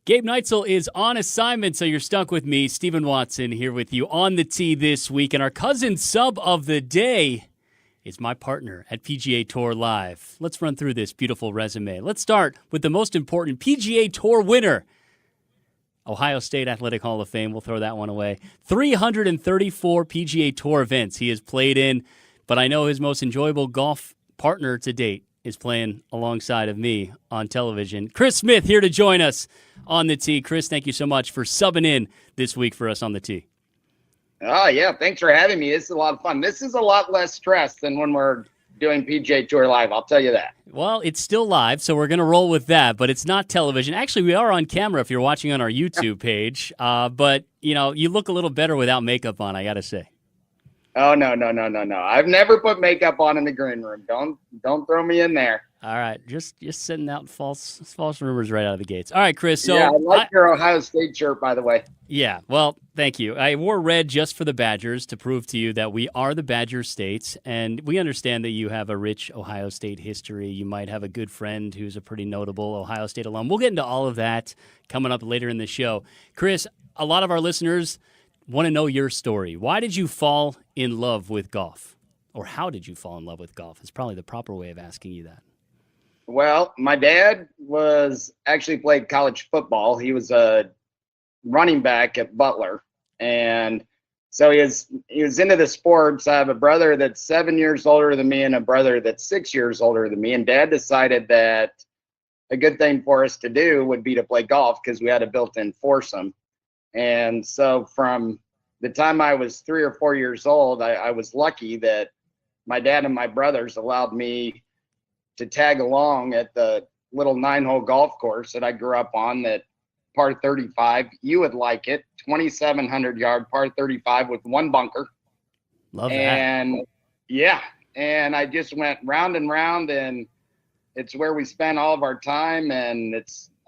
Gabe Neitzel is on assignment, so you're stuck with me, Stephen Watson, here with you on the tee this week. And our cousin sub of the day is my partner at PGA Tour Live. Let's run through this beautiful resume. Let's start with the most important PGA Tour winner. Ohio State Athletic Hall of Fame, we'll throw that one away. 334 PGA Tour events he has played in, but I know his most enjoyable golf partner to date is playing alongside of me on television. Chris Smith here to join us on the tee. Chris, thank you so much for subbing in this week for us on the tee. Oh, yeah. Thanks for having me. This is a lot of fun. This is a lot less stress than when we're doing PGA Tour Live. I'll tell you that. Well, it's still live, so we're going to roll with that, but it's not television. Actually, we are on camera if you're watching on our YouTube page, but, you look a little better without makeup on, I got to say. Oh, no. I've never put makeup on in the green room. Don't throw me in there. All right, just sending out false rumors right out of the gates. All right, Chris. So yeah, I like your Ohio State shirt, by the way. Yeah, well, thank you. I wore red just for the Badgers to prove to you that we are the Badger States, and we understand that you have a rich Ohio State history. You might have a good friend who's a pretty notable Ohio State alum. We'll get into all of that coming up later in the show. Chris, a lot of our listeners want to know your story. Why did you fall in love with golf? Or how did you fall in love with golf? Is probably the proper way of asking you that. Well, my dad was actually played college football. He was a running back at Butler. And so he was into the sports. I have a brother that's 7 years older than me and a brother that's 6 years older than me. And Dad decided that a good thing for us to do would be to play golf because we had a built-in foursome. And so from the time I was 3 or 4 years old, I was lucky that my dad and my brothers allowed me to tag along at the little 9-hole golf course that I grew up on, that par 35. You would like it. 2,700-yard par 35 with one bunker. Love that. And yeah, and I just went round and round, and it's where we spent all of our time. And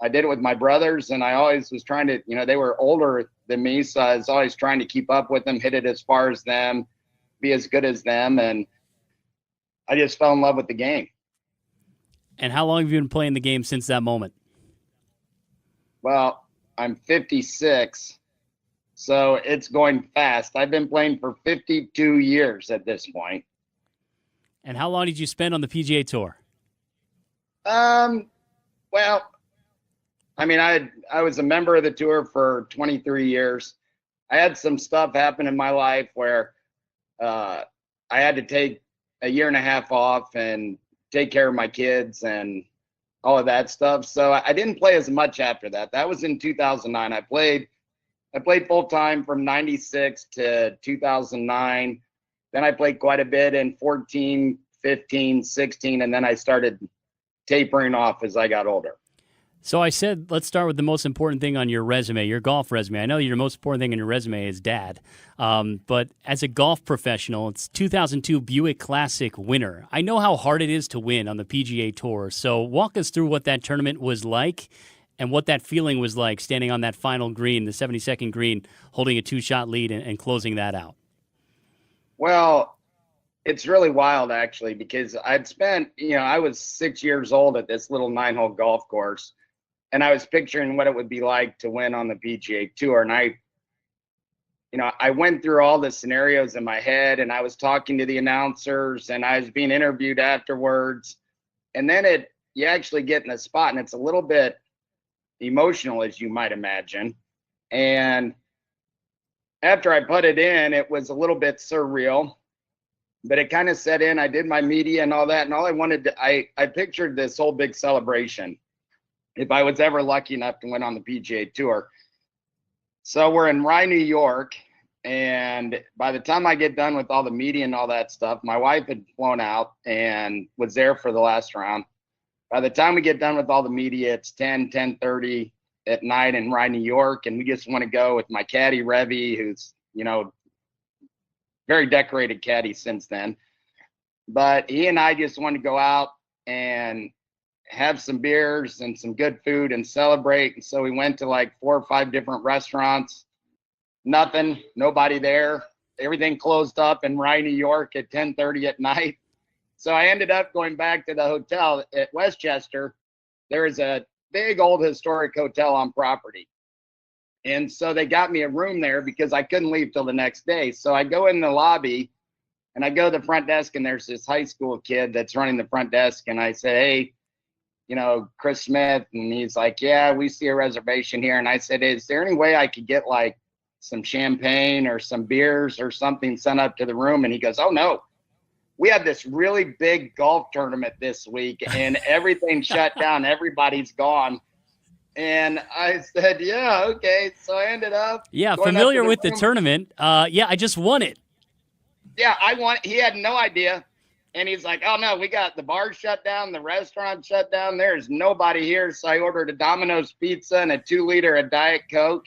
I did it with my brothers, and I always was trying to, they were older than me, so I was always trying to keep up with them, hit it as far as them, be as good as them, and I just fell in love with the game. And how long have you been playing the game since that moment? Well, I'm 56, so it's going fast. I've been playing for 52 years at this point. And how long did you spend on the PGA Tour? Well, I mean, I was a member of the tour for 23 years. I had some stuff happen in my life where I had to take a year and a half off and take care of my kids and all of that stuff. So I didn't play as much after that. That was in 2009. I played full time from 96 to 2009. Then I played quite a bit in 14, 15, 16, and then I started tapering off as I got older. So I said, let's start with the most important thing on your resume, your golf resume. I know your most important thing on your resume is dad. But as a golf professional, it's 2002 Buick Classic winner. I know how hard it is to win on the PGA Tour. So walk us through what that tournament was like and what that feeling was like standing on that final green, the 72nd green, holding a 2-shot lead and closing that out. Well, it's really wild, actually, because I'd spent, I was 6 years old at this little 9-hole golf course. And I was picturing what it would be like to win on the PGA Tour. And I went through all the scenarios in my head, and I was talking to the announcers, and I was being interviewed afterwards. And then you actually get in a spot, and it's a little bit emotional, as you might imagine. And after I put it in, it was a little bit surreal, but it kind of set in. I did my media and all that, and all I wanted to, I pictured this whole big celebration if I was ever lucky enough to win on the PGA Tour. So we're in Rye, New York, and by the time I get done with all the media and all that stuff, my wife had flown out and was there for the last round. By the time we get done with all the media, it's 10:30 at night in Rye, New York, and we just want to go with my caddy, Revy, who's, very decorated caddy since then. But he and I just want to go out and have some beers and some good food and celebrate. And so we went to like 4 or 5 different restaurants. Nobody there. Everything closed up in Rye, New York at 10:30 at night. So I ended up going back to the hotel at Westchester. There is a big old historic hotel on property. And so they got me a room there because I couldn't leave till the next day. So I go in the lobby and I go to the front desk, and there's this high school kid that's running the front desk. And I said, hey, Chris Smith. And he's like, yeah, we see a reservation here. And I said, is there any way I could get like some champagne or some beers or something sent up to the room? And he goes, oh, no. We have this really big golf tournament this week and everything shut down. Everybody's gone. And I said, yeah, okay. So I ended up. Yeah, familiar with the tournament. Yeah, I just won it. Yeah, he had no idea. And he's like, oh, no, we got the bar shut down, the restaurant shut down. There's nobody here. So I ordered a Domino's pizza and a 2-liter of Diet Coke.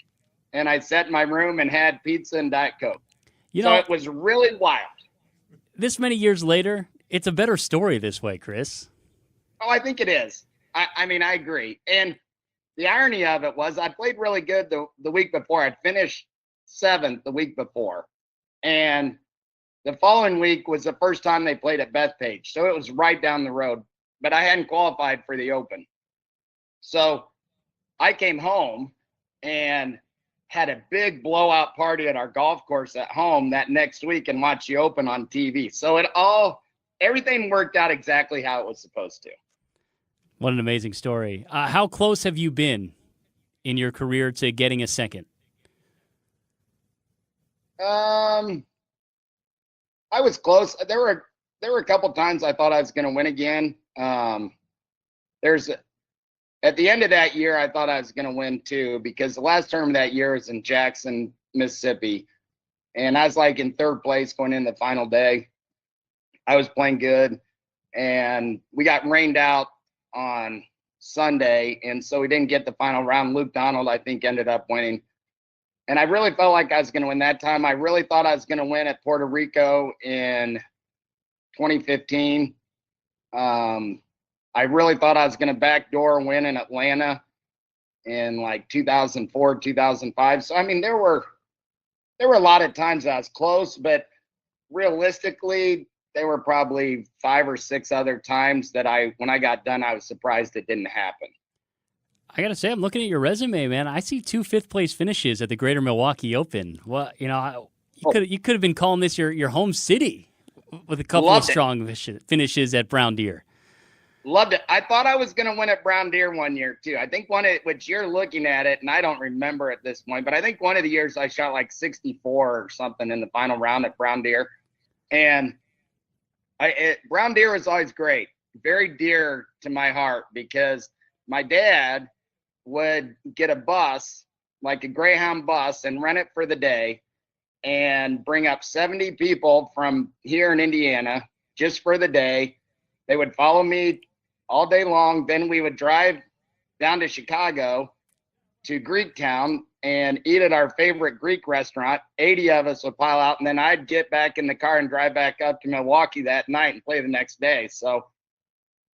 And I sat in my room and had pizza and Diet Coke. So it was really wild. This many years later, it's a better story this way, Chris. Oh, I think it is. I mean, I agree. And the irony of it was I played really good the week before. I'd finished 7th the week before. And the following week was the first time they played at Bethpage. So it was right down the road. But I hadn't qualified for the Open. So I came home and had a big blowout party at our golf course at home that next week and watched the Open on TV. So everything worked out exactly how it was supposed to. What an amazing story. How close have you been in your career to getting a second? I was close. There were a couple times I thought I was going to win again. At the end of that year, I thought I was going to win too, because the last tournament that year was in Jackson, Mississippi. And I was like in 3rd place going in the final day. I was playing good, and we got rained out on Sunday. And so we didn't get the final round. Luke Donald, I think, ended up winning. And I really felt like I was going to win that time. I really thought I was going to win at Puerto Rico in 2015. I really thought I was going to backdoor win in Atlanta in like 2004, 2005. So, I mean, there were a lot of times I was close, but realistically, there were probably 5 or 6 other times that when I got done, I was surprised it didn't happen. I got to say, I'm looking at your resume, man. I see 2 5th-place finishes at the Greater Milwaukee Open. Well, you could have been calling this your home city with a couple of strong finishes at Brown Deer. Loved it. I thought I was going to win at Brown Deer one year, too. I think which you're looking at it, and I don't remember at this point, but I think one of the years I shot like 64 or something in the final round at Brown Deer. And Brown Deer was always great, very dear to my heart, because my dad would get a bus, like a Greyhound bus, and rent it for the day and bring up 70 people from here in Indiana just for the day. They would follow me all day long. Then we would drive down to Chicago to Greektown and eat at our favorite Greek restaurant. 80 of us would pile out, and then I'd get back in the car and drive back up to Milwaukee that night and play the next day. So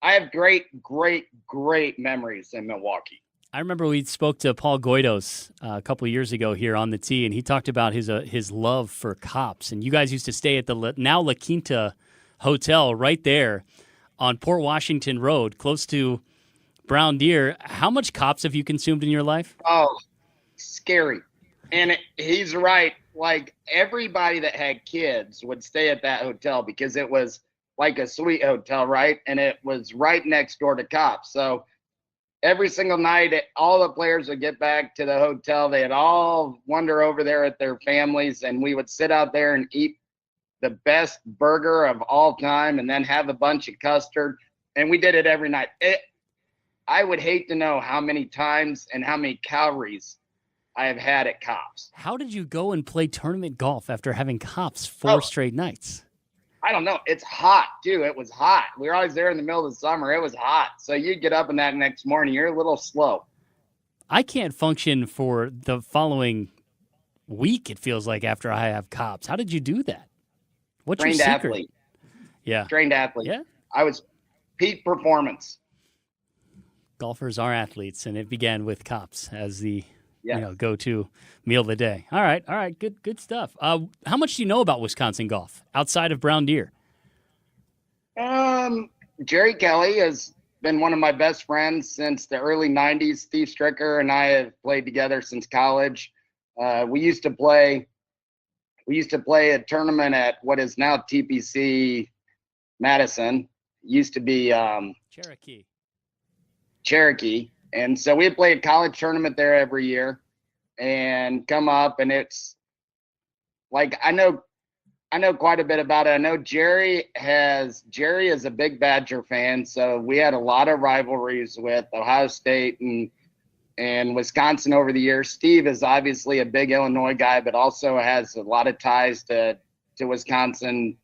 I have great, great, great memories in Milwaukee. I remember we spoke to Paul Goidos a couple of years ago here on the tee, and he talked about his love for cops. And you guys used to stay at the now La Quinta Hotel right there on Port Washington Road, close to Brown Deer. How much cops have you consumed in your life? Oh, scary. And he's right. Like, everybody that had kids would stay at that hotel because it was like a suite hotel, right? And it was right next door to cops. So every single night, all the players would get back to the hotel. They'd all wander over there at their families, and we would sit out there and eat the best burger of all time and then have a bunch of custard. And we did it every night. I would hate to know how many times and how many calories I have had at Cops. How did you go and play tournament golf after having Cops 4 straight nights? I don't know. It's hot, too. It was hot. We were always there in the middle of the summer. It was hot. So you get up in that next morning, you're a little slow. I can't function for the following week, it feels like, after I have Cops. How did you do that? What's your secret? Athlete. Yeah. Trained athlete. Yeah. I was peak performance. Golfers are athletes, and it began with Cops as the go-to meal of the day. All right, good stuff. How much do you know about Wisconsin golf outside of Brown Deer? Jerry Kelly has been one of my best friends since the early 90s. Steve Stricker and I have played together since college. We used to play a tournament at what is now TPC Madison. Used to be Cherokee. And so we play a college tournament there every year and come up, and it's like I know quite a bit about it. I know Jerry is a big Badger fan, so we had a lot of rivalries with Ohio State and Wisconsin over the years. Steve is obviously a big Illinois guy, but also has a lot of ties to Wisconsin,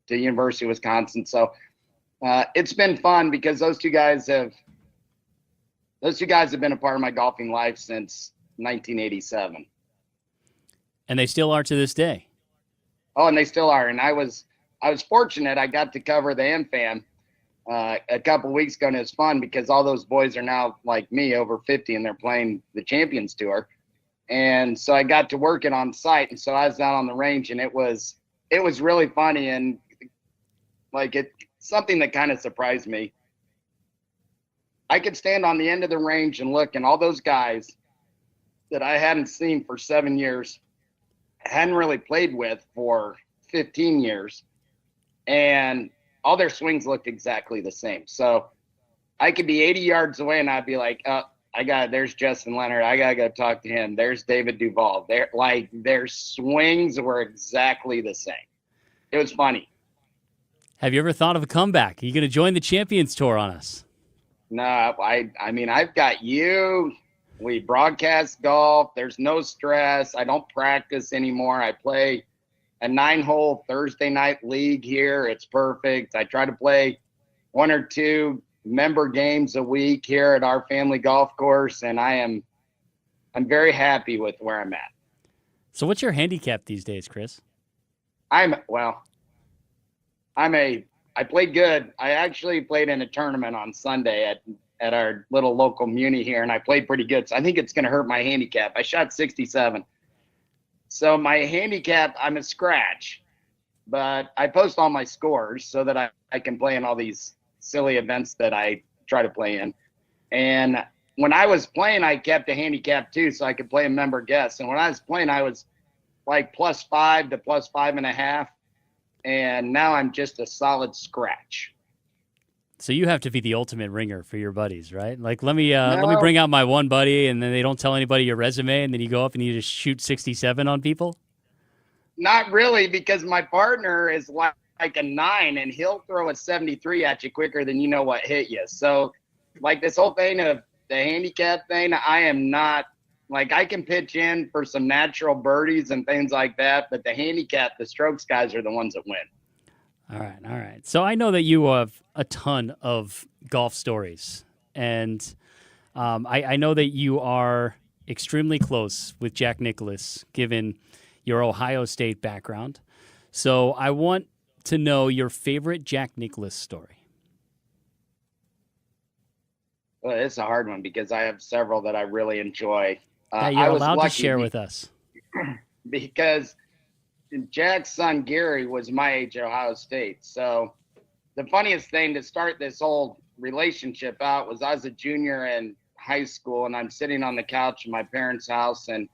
to University of Wisconsin. So it's been fun because those two guys have been a part of my golfing life since 1987. And they still are to this day. Oh, and they still are. And I was fortunate. I got to cover the MFAM a couple weeks ago, and it's fun because all those boys are now like me, over 50, and they're playing the Champions Tour. And so I got to work it on site, and so I was out on the range, and it was really funny, and like something that kind of surprised me. I could stand on the end of the range and look, and all those guys that I hadn't seen for 7 years, hadn't really played with for 15 years, and all their swings looked exactly the same. So I could be 80 yards away and I'd be like, there's Justin Leonard. I got to go talk to him. There's David Duval. Their swings were exactly the same. It was funny. Have you ever thought of a comeback? Are you going to join the Champions Tour on us? No, I mean, I've got you. We broadcast golf. There's no stress. I don't practice anymore. I play a 9-hole Thursday night league here. It's perfect. I try to play 1 or 2 member games a week here at our family golf course, and I'm very happy with where I'm at. So what's your handicap these days, Chris? I played good. I actually played in a tournament on Sunday at our little local muni here, and I played pretty good. So I think it's going to hurt my handicap. I shot 67. So my handicap, I'm a scratch, but I post all my scores so that I can play in all these silly events that I try to play in. And when I was playing, I kept a handicap too, so I could play a member guest. And when I was playing, I was like +5 to +5.5. And now I'm just a solid scratch. So you have to be the ultimate ringer for your buddies, right? Like, let me bring out my one buddy, and then they don't tell anybody your resume, and then you go up and you just shoot 67 on people? Not really, because my partner is like a 9, and he'll throw a 73 at you quicker than you know what hit you. So, like, this whole thing of the handicap thing, I am not – like, I can pitch in for some natural birdies and things like that, but the handicap, the strokes guys are the ones that win. All right. So I know that you have a ton of golf stories, and I know that you are extremely close with Jack Nicklaus, given your Ohio State background. So I want to know your favorite Jack Nicklaus story. Well, it's a hard one because I have several that I really enjoy. You're allowed to share with us. Because Jack's son, Gary, was my age at Ohio State. So the funniest thing to start this whole relationship out was I was a junior in high school, and I'm sitting on the couch in my parents' house. And,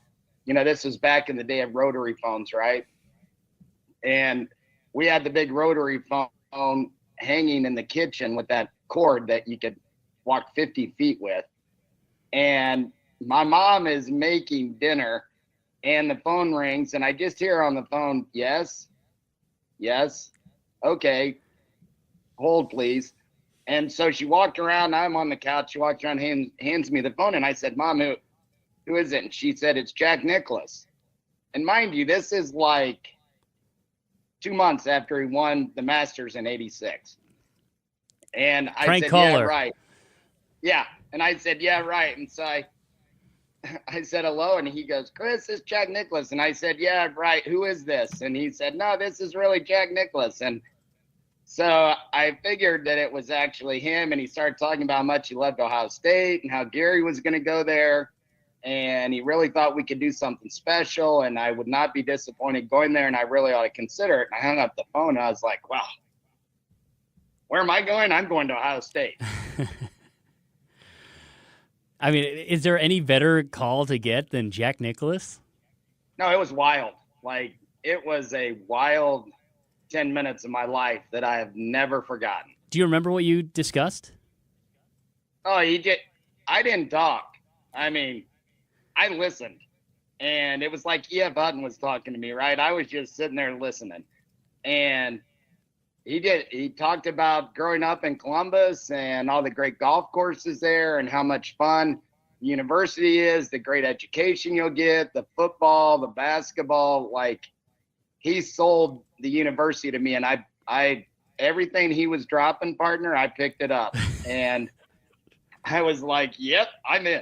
you know, this was back in the day of rotary phones, right? And we had the big rotary phone hanging in the kitchen with that cord that you could walk 50 feet with. And my mom is making dinner, and the phone rings, and I just hear on the phone, yes, okay, hold please. And so she walked around, I'm on the couch, she walked around, hands me the phone, and I said, Mom, who is it? And she said, it's Jack Nicklaus. And mind you, this is like 2 months after he won the Masters in '86. And I said, caller. Yeah, right. Yeah. And I said, yeah, right. And so I said, hello. And he goes, Chris, it's Jack Nicklaus. And I said, yeah, right. Who is this? And he said, no, this is really Jack Nicklaus. And so I figured that it was actually him. And he started talking about how much he loved Ohio State and how Gary was going to go there. And he really thought we could do something special, and I would not be disappointed going there, and I really ought to consider it. And I hung up the phone, and I was like, wow, where am I going? I'm going to Ohio State. I mean, is there any better call to get than Jack Nicklaus? No, it was wild. Like, it was a wild 10 minutes of my life that I have never forgotten. Do you remember what you discussed? Oh, I didn't talk. I mean, I listened. And it was like E.F. Hutton was talking to me, right? I was just sitting there listening. And he talked about growing up in Columbus and all the great golf courses there and how much fun the university is, the great education you'll get, the football, the basketball. Like, he sold the university to me, and I everything he was dropping, partner, I picked it up. And I was like, yep, I'm in.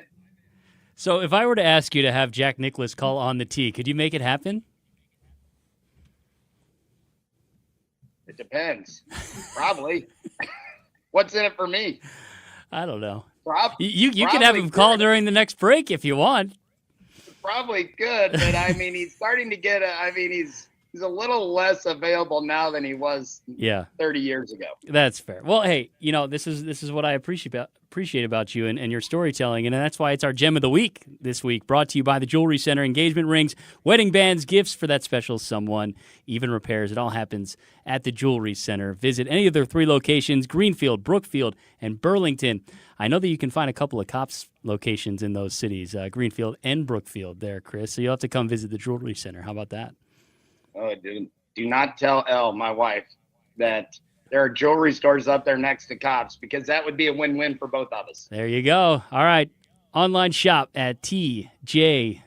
So if I were to ask you to have Jack Nicklaus call On the Tee, could you make it happen? It depends. Probably. What's in it for me? I don't know. You can have him call during the next break if you want. Probably good, but I mean, he's starting to get he's a little less available now than he was 30 years ago. That's fair. Well, hey, this is what I appreciate about you and your storytelling, and that's why it's our Gem of the Week this week, brought to you by the Jewelry Center. Engagement rings, wedding bands, gifts for that special someone, even repairs. It all happens at the Jewelry Center. Visit any of their 3 locations, Greenfield, Brookfield, and Burlington. I know that you can find a couple of Cops locations in those cities, Greenfield and Brookfield there, Chris, so you'll have to come visit the Jewelry Center. How about that? Oh, dude, do not tell Elle, my wife, that there are jewelry stores up there next to Cops, because that would be a win-win for both of us. There you go. All right. Online shop at tjc.com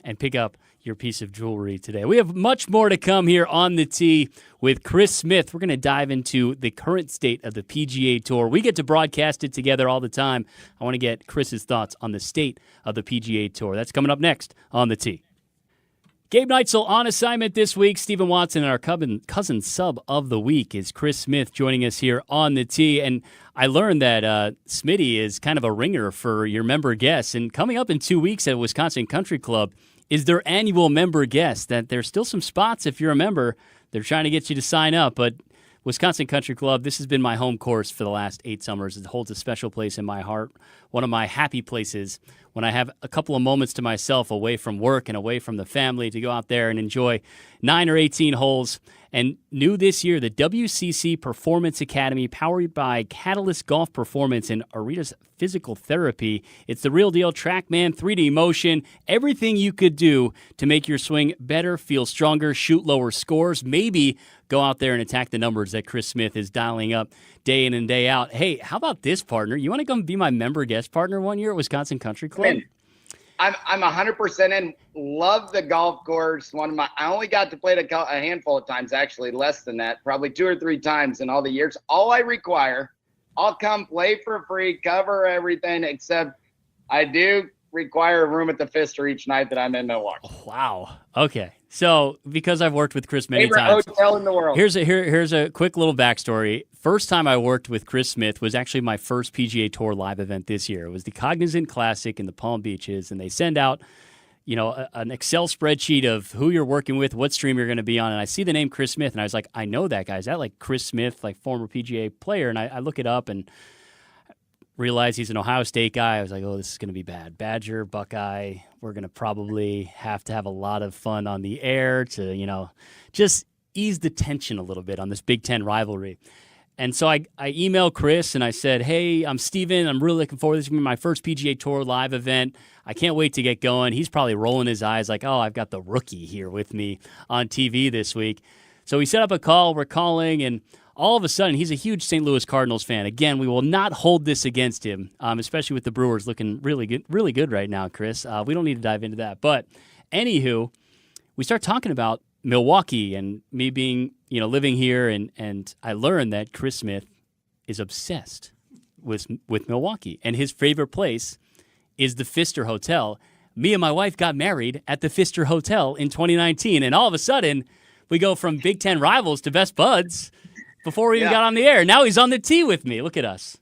and pick up your piece of jewelry today. We have much more to come here on the tee with Chris Smith. We're going to dive into the current state of the PGA Tour. We get to broadcast it together all the time. I want to get Chris's thoughts on the state of the PGA Tour. That's coming up next on the tee. Gabe Neitzel on assignment this week. Stephen Watson, and our cousin sub of the week is Chris Smith, joining us here on the tee. And I learned that Smitty is kind of a ringer for your member guests. And coming up in 2 weeks at Wisconsin Country Club is their annual member guest. That there's still some spots if you're a member. They're trying to get you to sign up, but Wisconsin Country Club, this has been my home course for the last 8 summers. It holds a special place in my heart, one of my happy places when I have a couple of moments to myself away from work and away from the family to go out there and enjoy 9 or 18 holes. And new this year, the WCC Performance Academy, powered by Catalyst Golf Performance and Arita's Physical Therapy. It's the real deal, TrackMan 3D motion, everything you could do to make your swing better, feel stronger, shoot lower scores, maybe go out there and attack the numbers that Chris Smith is dialing up day in and day out. Hey, how about this, partner? You want to come be my member guest partner one year at Wisconsin Country Club? I'm 100% in. Love the golf course. I only got to play it a handful of times, actually, less than that, probably 2 or 3 times in all the years. All I require, I'll come play for free, cover everything, except I do require a room at the Pfister each night that I'm in Milwaukee. Oh, wow. Okay. So, because I've worked with Chris many Favorite times, hotel in the world. Here's a quick little backstory. First time I worked with Chris Smith was actually my first PGA Tour live event this year. It was the Cognizant Classic in the Palm Beaches, and they send out, an Excel spreadsheet of who you're working with, what stream you're going to be on, and I see the name Chris Smith, and I was like, I know that guy. Is that like Chris Smith, like former PGA player? And I look it up and realize he's an Ohio State guy. I was like, oh, this is going to be bad. Badger, Buckeye. We're going to probably have to have a lot of fun on the air to, just ease the tension a little bit on this Big Ten rivalry. And so I emailed Chris and I said, hey, I'm Steven. I'm really looking forward to this. This is going to be my first PGA Tour live event. I can't wait to get going. He's probably rolling his eyes like, oh, I've got the rookie here with me on TV this week. So we set up a call. We're calling, and all of a sudden, he's a huge St. Louis Cardinals fan. Again, we will not hold this against him, especially with the Brewers looking really good right now, Chris. We don't need to dive into that. But anywho, we start talking about Milwaukee and me being, living here, and I learned that Chris Smith is obsessed with Milwaukee, and his favorite place is the Pfister Hotel. Me and my wife got married at the Pfister Hotel in 2019, and all of a sudden, we go from Big Ten rivals to best buds before we even got on the air. Now he's on the tee with me. Look at us.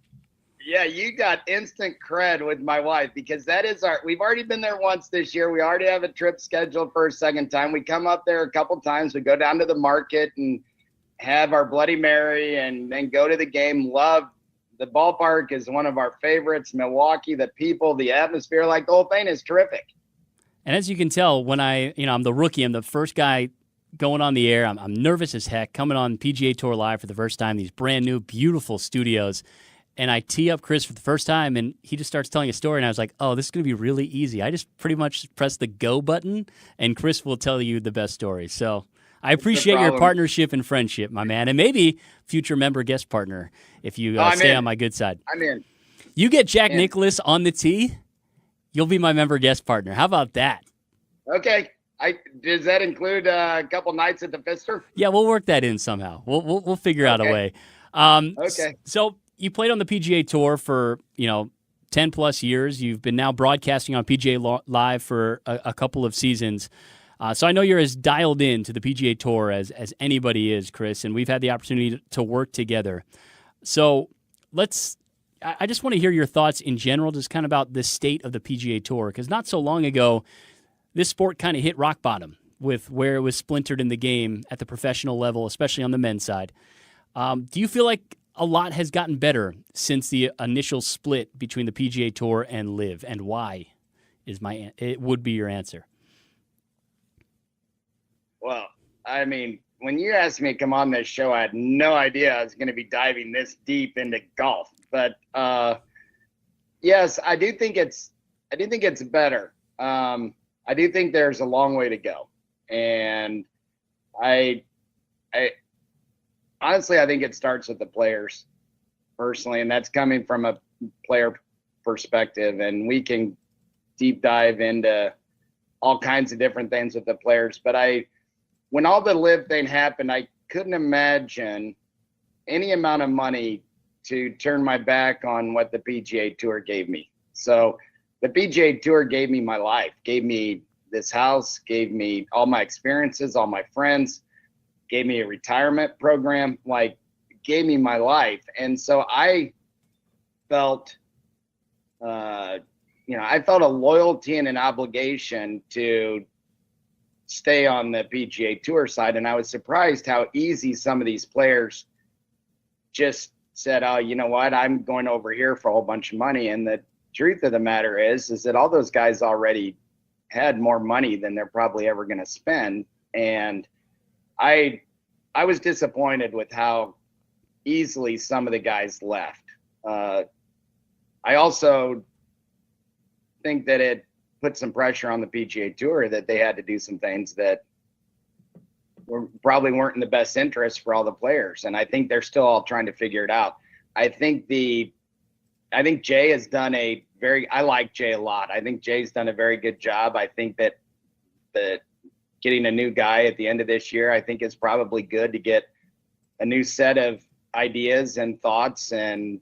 Yeah, you got instant cred with my wife, because that is we've already been there once this year. We already have a trip scheduled for a second time. We come up there a couple times. We go down to the market and have our Bloody Mary and then go to the game. Love The ballpark is one of our favorites. Milwaukee, the people, the atmosphere, like the whole thing is terrific. And as you can tell, when I'm the rookie, I'm the first guy going on the air. I'm nervous as heck, coming on PGA Tour Live for the first time, these brand new, beautiful studios. And I tee up Chris for the first time, and he just starts telling a story, and I was like, oh, this is going to be really easy. I just pretty much press the go button, and Chris will tell you the best story. So I appreciate your partnership and friendship, my man, and maybe future member guest partner if you stay on my good side. I'm in. You get Jack Nicklaus on the tee, you'll be my member guest partner. How about that? Okay. Does that include a couple nights at the Pfister? Yeah, we'll work that in somehow. We'll figure out a way. Okay. So you played on the PGA Tour for 10 plus years. You've been now broadcasting on PGA Live for a couple of seasons. So I know you're as dialed in to the PGA Tour as anybody is, Chris, and we've had the opportunity to work together. So I just want to hear your thoughts in general, just kind of about the state of the PGA Tour, because not so long ago, this sport kind of hit rock bottom with where it was splintered in the game at the professional level, especially on the men's side. Do you feel like a lot has gotten better since the initial split between the PGA Tour and LIV, and why it would be your answer? Well, I mean, when you asked me to come on this show, I had no idea I was going to be diving this deep into golf. But yes, I do think it's better. I do think there's a long way to go, and I honestly, I think it starts with the players personally, and that's coming from a player perspective, and we can deep dive into all kinds of different things with the players. But when all the LIV thing happened, I couldn't imagine any amount of money to turn my back on what the PGA Tour gave me. So the PGA Tour gave me my life, gave me this house, gave me all my experiences, all my friends, gave me a retirement program, gave me my life. And so I felt, I felt a loyalty and an obligation to stay on the PGA Tour side. And I was surprised how easy some of these players just said, oh, you know what, I'm going over here for a whole bunch of money. And the truth of the matter is that all those guys already had more money than they're probably ever going to spend. And I was disappointed with how easily some of the guys left. I also think that it put some pressure on the PGA Tour that they had to do some things that probably weren't in the best interest for all the players. And I think they're still all trying to figure it out. I think Jay has done I like Jay a lot. I think Jay's done a very good job. I think that getting a new guy at the end of this year, I think is probably good to get a new set of ideas and thoughts and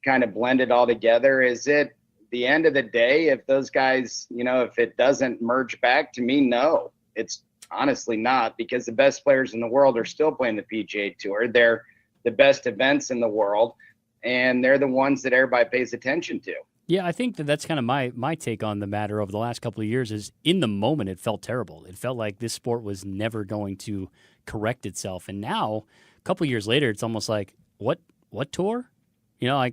kind of blend it all together. Is it the end of the day, if those guys, if it doesn't merge back, to me, no, it's honestly not, because the best players in the world are still playing the PGA Tour. They're the best events in the world, and they're the ones that everybody pays attention to. Yeah, I think that's kind of my take on the matter over the last couple of years is in the moment it felt terrible. It felt like this sport was never going to correct itself. And now, a couple of years later, it's almost like, what tour? I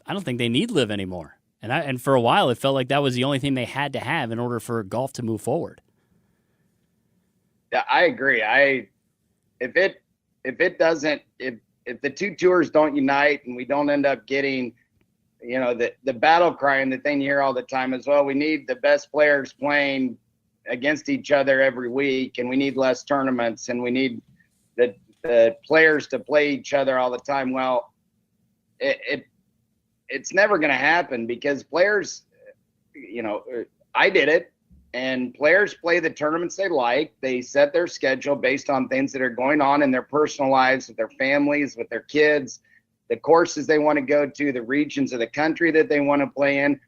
don't think they need LIV anymore. And for a while, it felt like that was the only thing they had to have in order for golf to move forward. Yeah, I agree. If the two tours don't unite and we don't end up getting, the battle cry and the thing you hear all the time is, well, we need the best players playing against each other every week, and we need less tournaments, and we need the players to play each other all the time. Well, it's never going to happen, because players, I did it, and players play the tournaments they like. They set their schedule based on things that are going on in their personal lives, with their families, with their kids, the courses they want to go to, the regions of the country that they want to play in,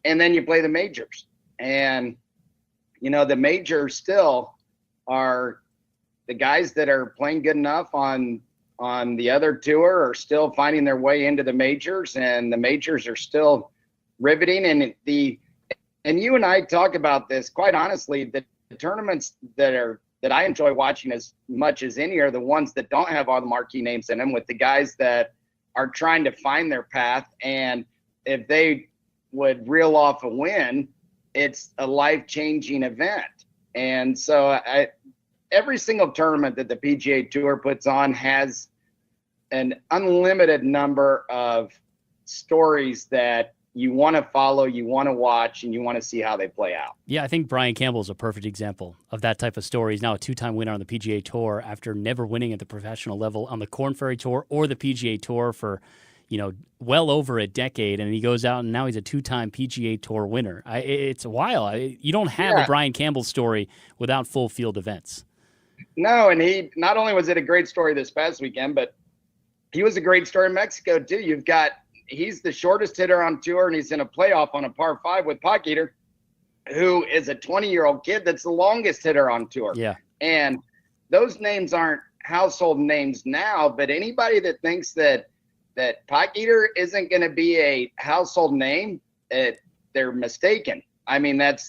and then you play the majors. And, the majors still are the guys that are playing good enough on the other tour are still finding their way into the majors, and the majors are still riveting. And you and I talk about this quite honestly. The tournaments that I enjoy watching as much as any are the ones that don't have all the marquee names in them, with the guys that are trying to find their path. And if they would reel off a win, it's a life-changing event. And so every single tournament that the PGA Tour puts on has an unlimited number of stories that you want to follow, you want to watch, and you want to see how they play out. Yeah, I think Brian Campbell is a perfect example of that type of story. He's now a two-time winner on the PGA Tour after never winning at the professional level on the Korn Ferry Tour or the PGA Tour for, well over a decade. And he goes out and now he's a two-time PGA Tour winner. It's wild. You don't have a Brian Campbell story without full field events. No, and he not only was it a great story this past weekend, but he was a great story in Mexico too. He's the shortest hitter on tour, and he's in a playoff on a par 5 with Pockheater, who is a 20-year-old kid that's the longest hitter on tour. Yeah. And those names aren't household names now, but anybody that thinks that Pockheater isn't going to be a household name, they're mistaken. I mean, that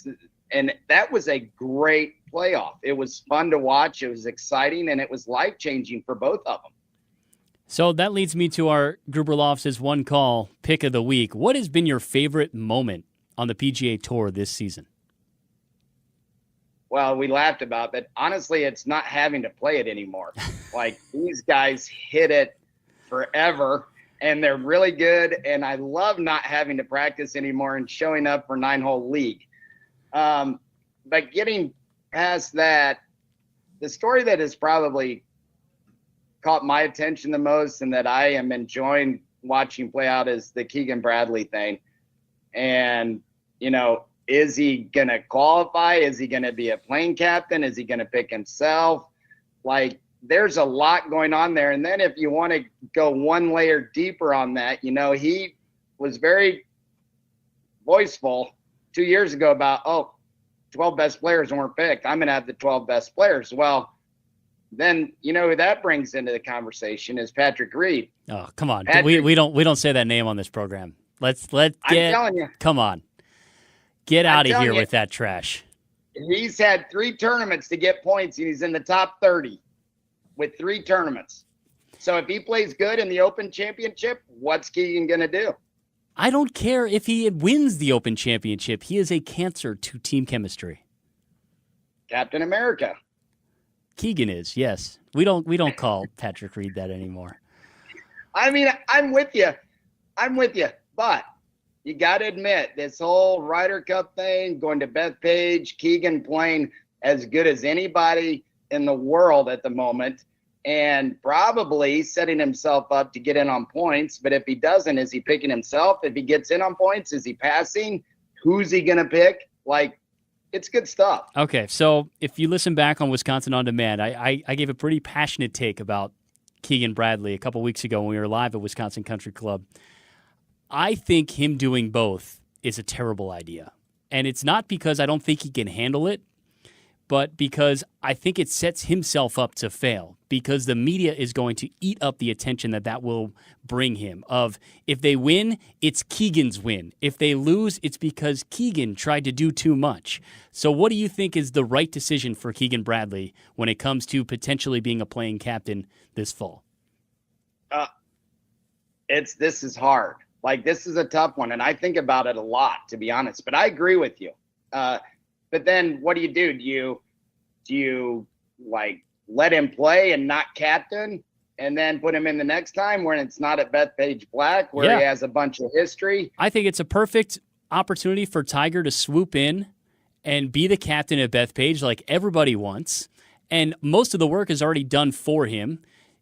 was a great playoff. It was fun to watch. It was exciting, and it was life-changing for both of them. So that leads me to our Gruber Loftus One Call pick of the week. What has been your favorite moment on the PGA Tour this season? Well, we laughed about that. Honestly, it's not having to play it anymore. Like, these guys hit it forever, and they're really good, and I love not having to practice anymore and showing up for 9-hole league. But getting past that, the story that has probably caught my attention the most and that I am enjoying watching play out is the Keegan Bradley thing. And, is he going to qualify? Is he going to be a playing captain? Is he going to pick himself? Like, there's a lot going on there. And then if you want to go one layer deeper on that, he was very voiceful 2 years ago about, 12 best players weren't picked. I'm going to have the 12 best players. Well, then who that brings into the conversation is Patrick Reed. Oh, come on. We don't say that name on this program. I'm telling you. Come on. Get out of here with that trash. He's had 3 tournaments to get points, and he's in the top 30 with 3 tournaments. So if he plays good in the Open Championship, what's Keegan going to do? I don't care if he wins the Open Championship. He is a cancer to team chemistry. Captain America. Keegan is, yes. We don't call Patrick Reed that anymore. I mean, I'm with you. But you got to admit, this whole Ryder Cup thing, going to Bethpage, Keegan playing as good as anybody in the world at the moment, and probably setting himself up to get in on points. But if he doesn't, is he picking himself? If he gets in on points, is he passing? Who's he going to pick? Like, it's good stuff. Okay, so if you listen back on Wisconsin On Demand, I gave a pretty passionate take about Keegan Bradley a couple weeks ago when we were live at Wisconsin Country Club. I think him doing both is a terrible idea. And it's not because I don't think he can handle it, but because I think it sets himself up to fail, because the media is going to eat up the attention that will bring him. Of, if they win, it's Keegan's win. If they lose, it's because Keegan tried to do too much. So what do you think is the right decision for Keegan Bradley when it comes to potentially being a playing captain this fall? This is hard. Like, this is a tough one, and I think about it a lot, to be honest. But I agree with you. But then what do? Do you like let him play and not captain, and then put him in the next time when it's not at Bethpage Black, where he has a bunch of history? I think it's a perfect opportunity for Tiger to swoop in and be the captain at Bethpage like everybody wants. And most of the work is already done for him.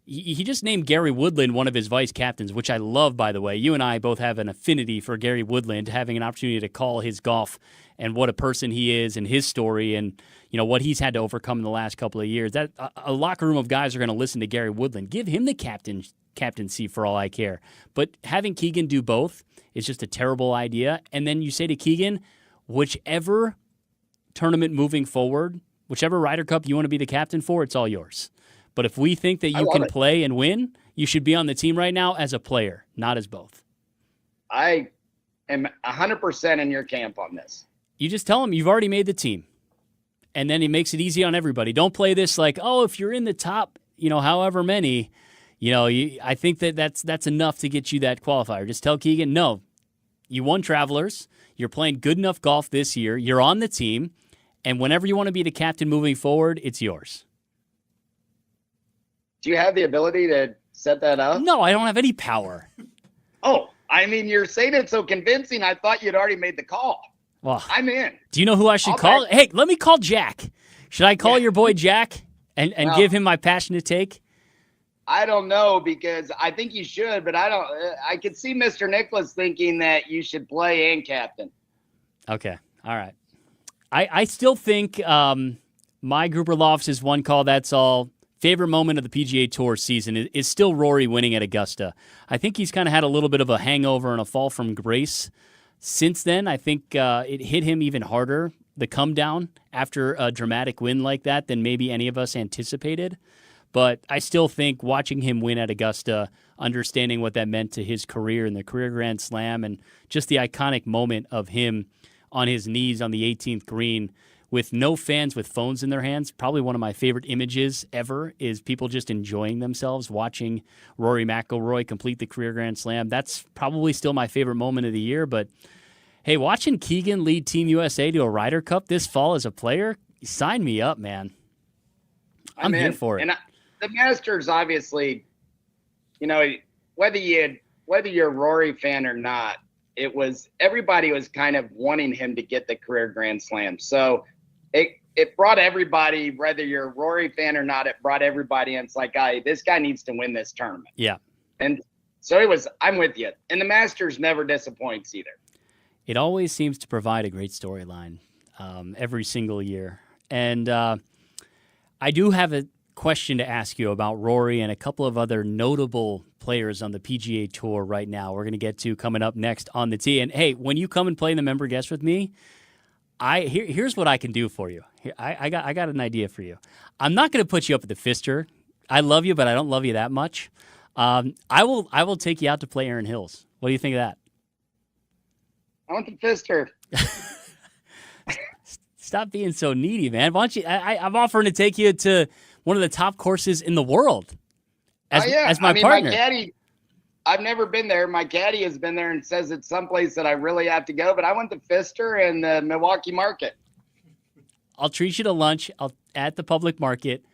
He just named Gary Woodland one of his vice captains, which I love, by the way. You and I both have an affinity for Gary Woodland, having an opportunity to call his golf and what a person he is and his story and what he's had to overcome in the last couple of years. That a locker room of guys are going to listen to Gary Woodland. Give him the captaincy for all I care. But having Keegan do both is just a terrible idea. And then you say to Keegan, whichever tournament moving forward, whichever Ryder Cup you want to be the captain for, it's all yours. But if we think that you can play and win, you should be on the team right now as a player, not as both. I am 100% in your camp on this. You just tell him you've already made the team. And then he makes it easy on everybody. Don't play this like, if you're in the top, however many, I think that's enough to get you that qualifier. Just tell Keegan, no, you won Travelers. You're playing good enough golf this year. You're on the team. And whenever you want to be the captain moving forward, it's yours. Do you have the ability to set that up? No, I don't have any power. Oh, I mean, you're saying it so convincing. I thought you'd already made the call. Well, I'm in. Do you know who I should call? Hey, let me call Jack. Should I call your boy Jack and give him my passionate take? I don't know, because I think you should, but I could see Mr. Nicholas thinking that you should play and captain. Okay. All right. I still think my Gruber Lofts is one call, that's all. Favorite moment of the PGA Tour season is still Rory winning at Augusta. I think he's kind of had a little bit of a hangover and a fall from grace since then. I think it hit him even harder, the come down after a dramatic win like that, than maybe any of us anticipated. But I still think watching him win at Augusta, understanding what that meant to his career and the career Grand Slam, and just the iconic moment of him on his knees on the 18th green with no fans with phones in their hands. Probably one of my favorite images ever is people just enjoying themselves watching Rory McIlroy complete the career Grand Slam. That's probably still my favorite moment of the year. But hey, watching Keegan lead Team USA to a Ryder Cup this fall as a player, sign me up, man. I'm here for it. And the Masters, obviously, whether you're a Rory fan or not, everybody was kind of wanting him to get the career Grand Slam. So it brought everybody, whether you're a Rory fan or not, it brought everybody in. It's like, this guy needs to win this tournament. Yeah. And so I'm with you. And the Masters never disappoints either. It always seems to provide a great storyline every single year. And I do have a question to ask you about Rory and a couple of other notable players on the PGA Tour right now. We're going to get to coming up next on the tee. And hey, when you come and play the member guest with me, here's what I can do for you. I got an idea for you. I'm not going to put you up at the Fister. I love you, but I don't love you that much. I will take you out to play Erin Hills. What do you think of that? I want the Fister. Stop being so needy, man. Why don't you? I'm offering to take you to one of the top courses in the world as my partner. My caddy, I've never been there. My caddy has been there and says it's someplace that I really have to go, but I went to Pfister and the Milwaukee market. I'll treat you to lunch at the public market.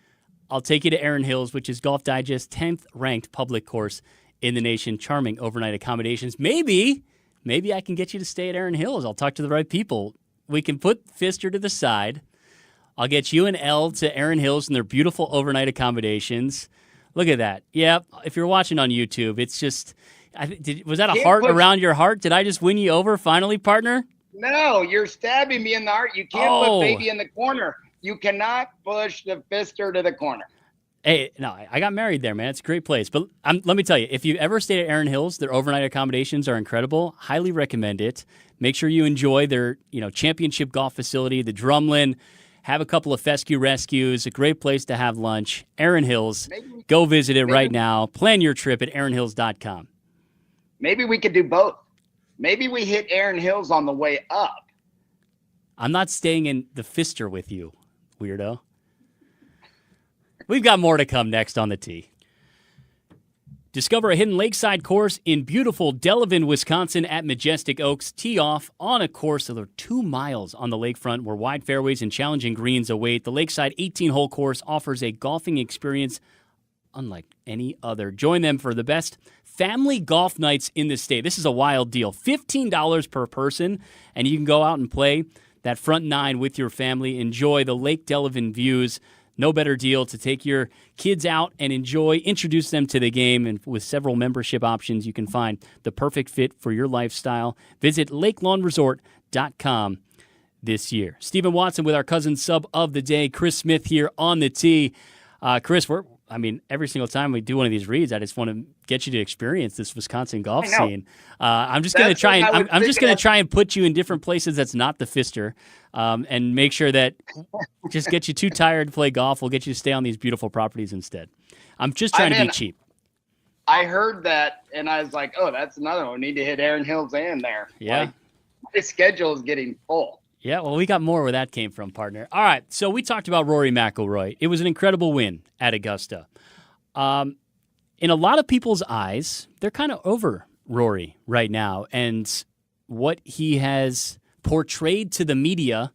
I'll take you to Erin Hills, which is Golf Digest's 10th ranked public course in the nation. Charming overnight accommodations. Maybe I can get you to stay at Erin Hills. I'll talk to the right people. We can put Pfister to the side. I'll get you and Elle to Erin Hills and their beautiful overnight accommodations. Look at that. Yeah, if you're watching on YouTube, it's just, was that a heart around your heart? Did I just win you over finally, partner? No, you're stabbing me in the heart. You can't put baby in the corner. You cannot push the Pfister to the corner. Hey, no, I got married there, man. It's a great place. But let me tell you, if you ever stayed at Erin Hills, their overnight accommodations are incredible. Highly recommend it. Make sure you enjoy their championship golf facility, the Drumlin. Have a couple of fescue rescues. A great place to have lunch. Erin Hills. Go visit it right now. Plan your trip at erinhills.com. Maybe we could do both. Maybe we hit Erin Hills on the way up. I'm not staying in the Pfister with you, weirdo. We've got more to come next on the tee. Discover a hidden lakeside course in beautiful Delavan, Wisconsin at Majestic Oaks. Tee off on a course of 2 miles on the lakefront where wide fairways and challenging greens await. The lakeside 18-hole course offers a golfing experience unlike any other. Join them for the best family golf nights in the state. This is a wild deal. $15 per person, and you can go out and play that front 9 with your family. Enjoy the Lake Delavan views. No better deal to take your kids out and introduce them to the game. And with several membership options, you can find the perfect fit for your lifestyle. Visit LakeLawnResort.com this year. Stephen Watson with our cousin sub of the day, Chris Smith here on the tee. Chris, every single time we do one of these reads, I just want to get you to experience this Wisconsin golf scene. I'm just going to try and I'm just going to try and put you in different places that's not the Pfister, and make sure that just get you too tired to play golf. We'll get you to stay on these beautiful properties instead. I'm just trying to be cheap. I heard that and I was like, oh, that's another one. We need to hit Erin Hills in there. Yeah. My schedule is getting full. Yeah, well, we got more where that came from, partner. All right, so we talked about Rory McIlroy. It was an incredible win at Augusta. in a lot of people's eyes, they're kind of over Rory right now and what he has portrayed to the media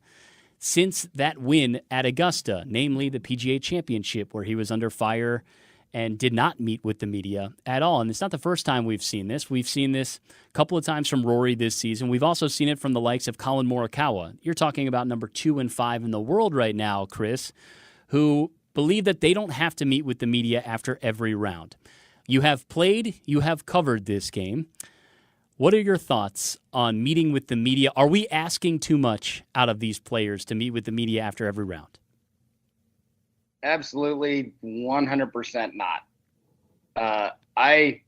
since that win at Augusta, namely the PGA Championship, where he was under fire and did not meet with the media at all. And it's not the first time we've seen this. We've seen this a couple of times from Rory this season. We've also seen it from the likes of Colin Morikawa. You're talking about number 2 and 5 in the world right now, Chris, who believe that they don't have to meet with the media after every round. You have played, you have covered this game. What are your thoughts on meeting with the media? Are we asking too much out of these players to meet with the media after every round? Absolutely, 100% not. I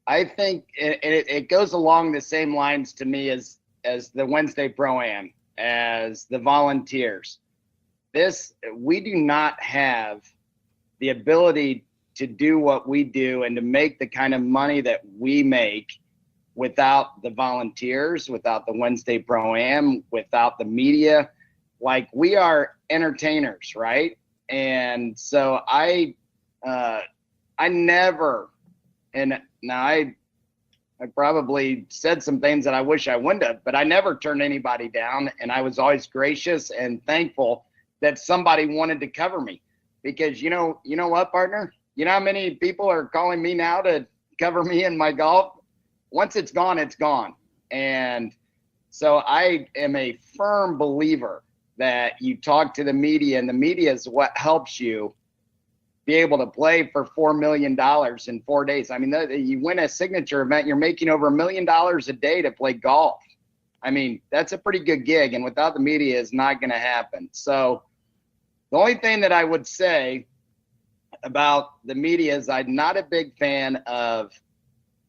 think it goes along the same lines to me as the Wednesday Pro-Am, as the volunteers. We do not have the ability to do what we do and to make the kind of money that we make without the volunteers, without the Wednesday Pro-Am, without the media. Like, we are entertainers, right? And so I never, and now I probably said some things that I wish I wouldn't have, but I never turned anybody down, and I was always gracious and thankful that somebody wanted to cover me. Because you know what, partner? You know how many people are calling me now to cover me in my golf? Once it's gone, it's gone. And so I am a firm believer that you talk to the media, and the media is what helps you be able to play for $4 million in 4 days. I mean, you win a signature event, you're making over $1 million a day to play golf. I mean, that's a pretty good gig, and without the media, it's not going to happen. So the only thing that I would say about the media is I'm not a big fan of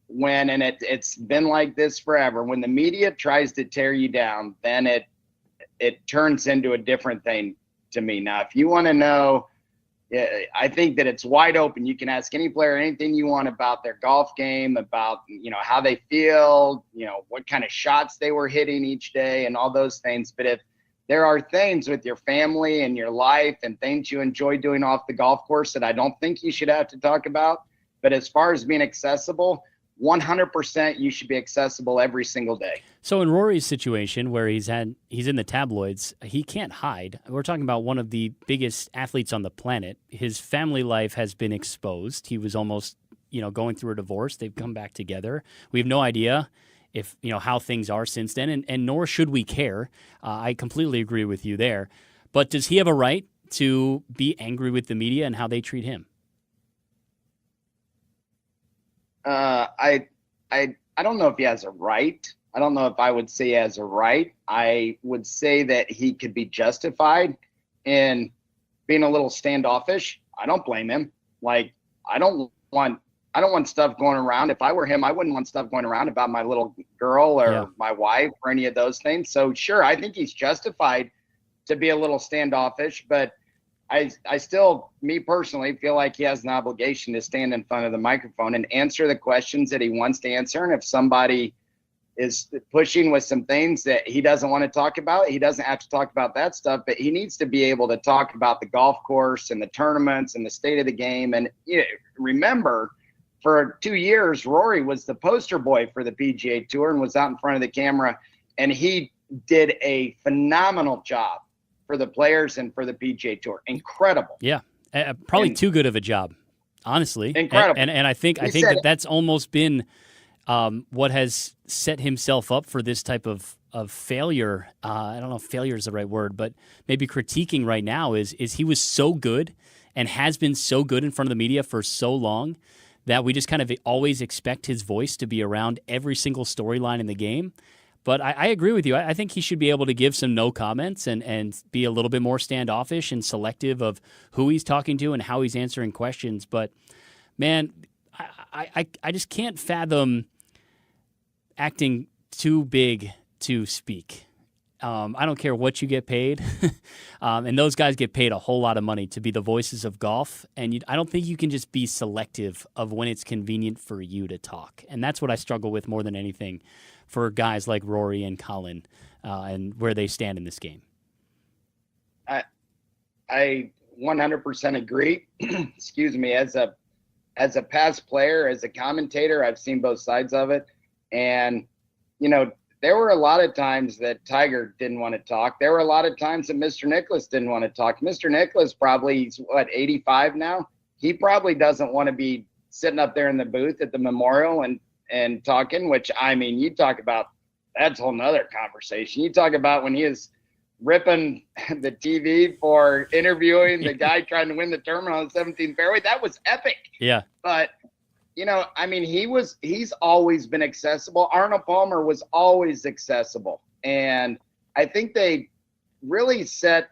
when, and it's been like this forever, when the media tries to tear you down, then it turns into a different thing to me. Now, if you want to know, I think that it's wide open. You can ask any player anything you want about their golf game, about, how they feel, what kind of shots they were hitting each day and all those things. But if there are things with your family and your life and things you enjoy doing off the golf course that I don't think you should have to talk about, but as far as being accessible, 100% you should be accessible every single day. So in Rory's situation where he's in the tabloids, he can't hide. We're talking about one of the biggest athletes on the planet. His family life has been exposed. He was almost, going through a divorce. They've come back together. We have no idea if, how things are since then, and nor should we care. I completely agree with you there. But does he have a right to be angry with the media and how they treat him? I don't know if he has a right. I don't know if I would say he has a right. I would say that he could be justified in being a little standoffish. I don't blame him. Like, I don't want stuff going around. If I were him, I wouldn't want stuff going around about my little girl or my wife or any of those things. So sure, I think he's justified to be a little standoffish, but I still, me personally, feel like he has an obligation to stand in front of the microphone and answer the questions that he wants to answer. And if somebody is pushing with some things that he doesn't want to talk about, he doesn't have to talk about that stuff, but he needs to be able to talk about the golf course and the tournaments and the state of the game. And remember, for 2 years, Rory was the poster boy for the PGA Tour and was out in front of the camera, and he did a phenomenal job for the players and for the PGA Tour. Incredible. Yeah, probably too good of a job, honestly. Incredible. And I think that's almost been what has set himself up for this type of failure. I don't know if failure is the right word, but maybe critiquing right now is he was so good and has been so good in front of the media for so long that we just kind of always expect his voice to be around every single storyline in the game. But I agree with you. I think he should be able to give some no comments and be a little bit more standoffish and selective of who he's talking to and how he's answering questions. But, man, I just can't fathom acting too big to speak. I don't care what you get paid. And those guys get paid a whole lot of money to be the voices of golf. And I don't think you can just be selective of when it's convenient for you to talk. And that's what I struggle with more than anything for guys like Rory and Colin and where they stand in this game. I 100% agree. Excuse me. As as a past player, as a commentator, I've seen both sides of it. And, there were a lot of times that Tiger didn't want to talk. There were a lot of times that Mr. Nicklaus didn't want to talk. Mr. Nicklaus probably, he's 85 now? He probably doesn't want to be sitting up there in the booth at the memorial and talking, which, I mean, you talk about, that's a whole nother conversation. You talk about when he is ripping the TV for interviewing the guy trying to win the tournament on the 17th fairway. That was epic. Yeah. But, I mean, he's always been accessible. Arnold Palmer was always accessible. And I think they really set,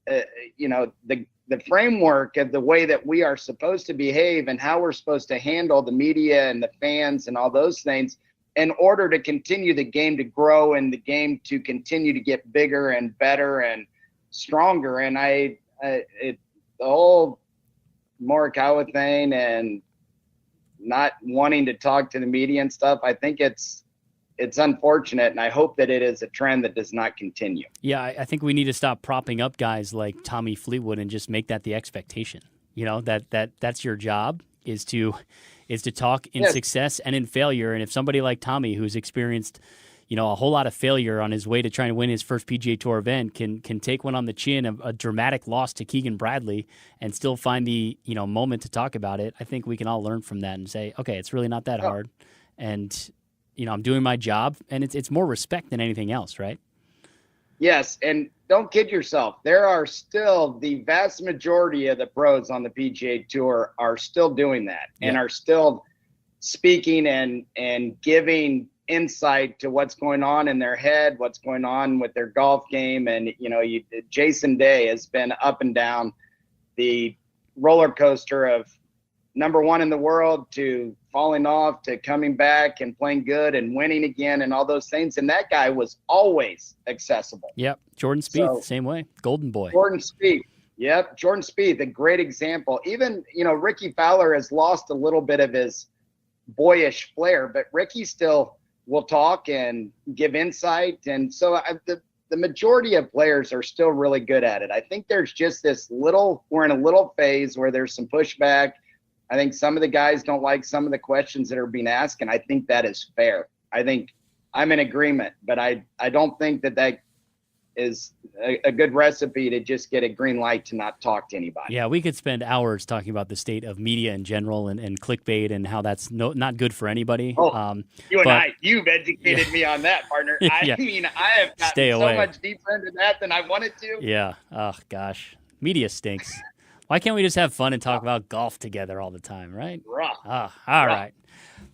the framework of the way that we are supposed to behave and how we're supposed to handle the media and the fans and all those things in order to continue the game to grow and the game to continue to get bigger and better and stronger. And the whole Morikawa thing and not wanting to talk to the media and stuff, I think it's unfortunate, and I hope that it is a trend that does not continue. Yeah, I think we need to stop propping up guys like Tommy Fleetwood and just make that the expectation. That's your job is to talk in success and in failure. And if somebody like Tommy, who's experienced, a whole lot of failure on his way to trying to win his first PGA Tour event, can take one on the chin, a dramatic loss to Keegan Bradley, and still find the moment to talk about it, I think we can all learn from that and say, okay, it's really not that hard, and I'm doing my job, and it's more respect than anything else, right? Yes, and don't kid yourself. There are still the vast majority of the pros on the PGA Tour are still doing that and are still speaking and giving insight to what's going on in their head, what's going on with their golf game. And, Jason Day has been up and down the roller coaster of number one in the world to falling off to coming back and playing good and winning again and all those things. And that guy was always accessible. Yep. Jordan Spieth, same way. Golden boy. Jordan Spieth. Yep. Jordan Spieth, a great example. Even, Ricky Fowler has lost a little bit of his boyish flair, but Ricky still will talk and give insight. And so the majority of players are still really good at it. I think there's just we're in a little phase where there's some pushback. I think some of the guys don't like some of the questions that are being asked, and I think that is fair. I think I'm in agreement, but I don't think that is a good recipe to just get a green light to not talk to anybody. Yeah, we could spend hours talking about the state of media in general and clickbait and how that's not good for anybody. You've educated me on that, partner. I mean, I have gotten so much deeper into that than I wanted to. Yeah. Oh, gosh. Media stinks. Why can't we just have fun and talk about golf together all the time, right? All right.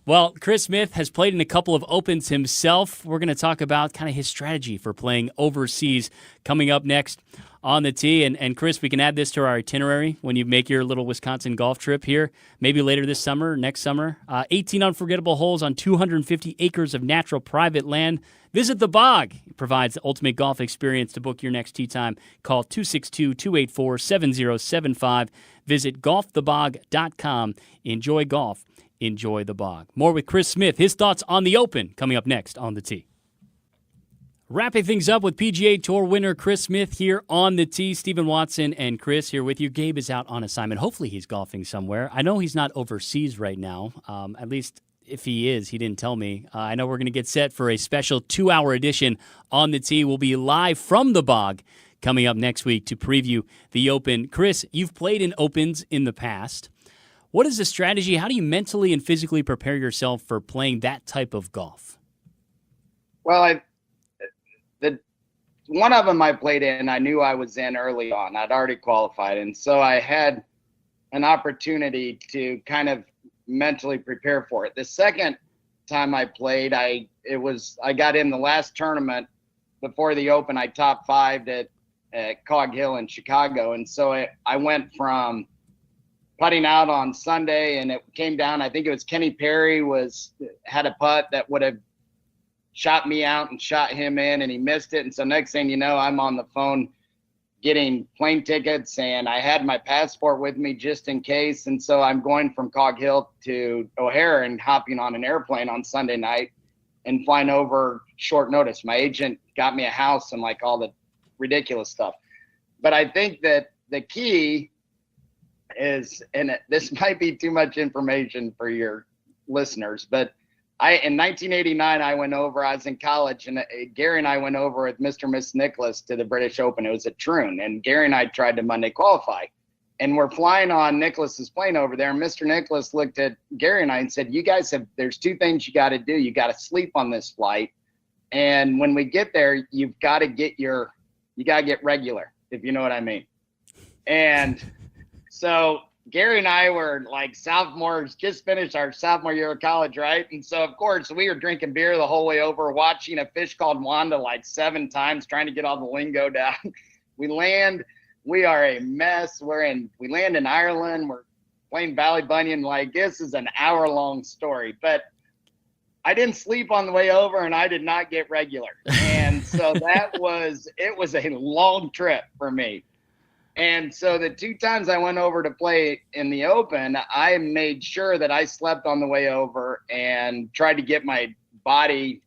Well, Chris Smith has played in a couple of Opens himself. We're going to talk about kind of his strategy for playing overseas coming up next on the tee. And Chris, we can add this to our itinerary when you make your little Wisconsin golf trip here, maybe later this summer, next summer. 18 unforgettable holes on 250 acres of natural private land. Visit The Bog. It provides the ultimate golf experience. To book your next tee time, call 262-284-7075. Visit golfthebog.com. Enjoy golf. Enjoy the Bog. More with Chris Smith, his thoughts on the Open, coming up next on the tee. Wrapping things up with PGA Tour winner Chris Smith here on the tee. Stephen Watson and Chris here with you. Gabe is out on assignment. Hopefully he's golfing somewhere. I know he's not overseas right now. At least if he is, he didn't tell me. I know we're going to get set for a special 2-hour edition on the tee. We'll be live from the Bog coming up next week to preview the Open. Chris, you've played in Opens in the past. What is the strategy? How do you mentally and physically prepare yourself for playing that type of golf? Well, one of them I played in, I knew I was in early on. I'd already qualified. And so I had an opportunity to kind of mentally prepare for it. The second time I played, I got in the last tournament before the Open. I top 5 at Cog Hill in Chicago. And so I went from putting out on Sunday, and it came down. I think it was Kenny Perry had a putt that would have shot me out and shot him in, and he missed it. And so next thing you know, I'm on the phone getting plane tickets, and I had my passport with me just in case. And so I'm going from Cog Hill to O'Hare and hopping on an airplane on Sunday night and flying over short notice. My agent got me a house and like all the ridiculous stuff. But I think that the key is, and this might be too much information for your listeners, but in 1989, I went over, I was in college, and Gary and I went over with Mr. and Miss Nicholas to the British Open. It was at Troon, and Gary and I tried to Monday qualify. And we're flying on Nicholas's plane over there, and Mr. Nicholas looked at Gary and I and said, you guys there's two things you got to do. You got to sleep on this flight, and when we get there, you've got to get regular, if you know what I mean. And so Gary and I were like sophomores, just finished our sophomore year of college, right? And so, of course, we were drinking beer the whole way over, watching A Fish Called Wanda like 7 times, trying to get all the lingo down. We land, we are a mess. We land in Ireland. We're playing Ballybunion. Like, this is an hour-long story. But I didn't sleep on the way over, and I did not get regular. And so it was a long trip for me. And so the 2 times I went over to play in the Open, I made sure that I slept on the way over and tried to get my body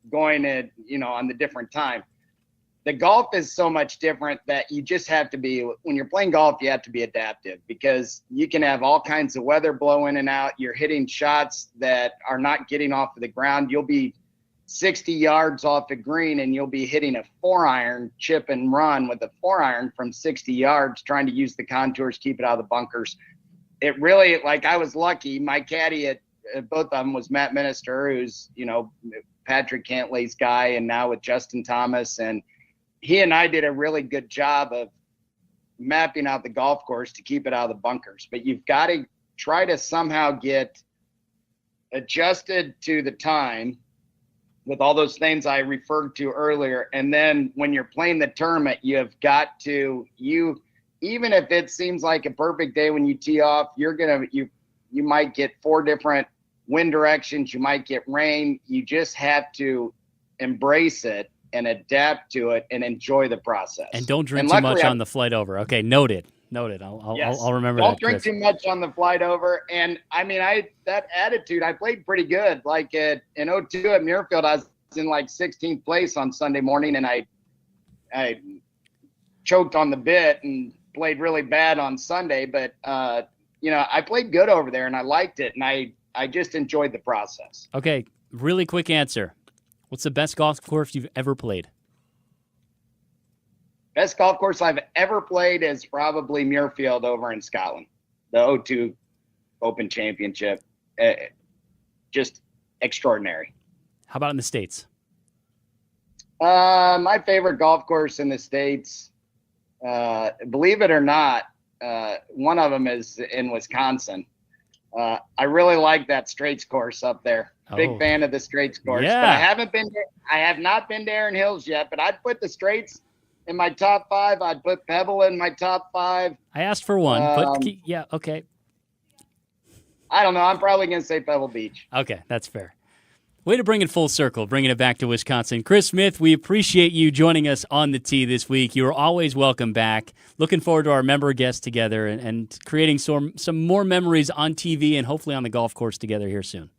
going at, on the different time. The golf is so much different that you just have to be, when you're playing golf, you have to be adaptive, because you can have all kinds of weather blow in and out. You're hitting shots that are not getting off of the ground. You'll be 60 yards off the green and you'll be hitting a 4-iron chip and run with a 4-iron from 60 yards, trying to use the contours, keep it out of the bunkers. It really, like, I was lucky. My caddy at both of them was Matt Minister, who's, Patrick Cantley's guy, and now with Justin Thomas. And he and I did a really good job of mapping out the golf course to keep it out of the bunkers. But you've got to try to somehow get adjusted to the time with all those things I referred to earlier. And then when you're playing the tournament, you have got to, even if it seems like a perfect day when you tee off, you might get 4 different wind directions. You might get rain. You just have to embrace it and adapt to it and enjoy the process. And don't drink too much on the flight over. Okay, noted. I'll remember that. Don't drink too much on the flight over. And I mean, that attitude, I played pretty good. Like in 2002 at Muirfield, I was in like 16th place on Sunday morning, and I choked on the bit and played really bad on Sunday. But I played good over there, and I liked it, and I just enjoyed the process. Okay, really quick answer. What's the best golf course you've ever played? Best golf course I've ever played is probably Muirfield over in Scotland, the O2 Open Championship. Just extraordinary. How about in the States? My favorite golf course in the States, believe it or not, one of them is in Wisconsin. I really like that Straits course up there. Big fan of the Straits course. Yeah. But I have not been to Erin Hills yet, but I'd put the Straits in my top 5. I'd put Pebble in my top 5. I asked for one, but yeah, okay. I don't know. I'm probably going to say Pebble Beach. Okay, that's fair. Way to bring it full circle, bringing it back to Wisconsin. Chris Smith, we appreciate you joining us on the tee this week. You are always welcome back. Looking forward to our member guests together and creating some more memories on TV and hopefully on the golf course together here soon.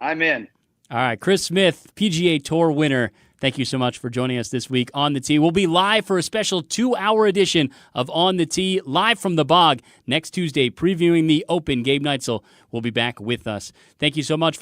I'm in. All right, Chris Smith, PGA Tour winner. Thank you so much for joining us this week on the tee. We'll be live for a special 2-hour edition of On the Tee, live from the Bog next Tuesday, previewing the Open. Gabe Neitzel will be back with us. Thank you so much for listening.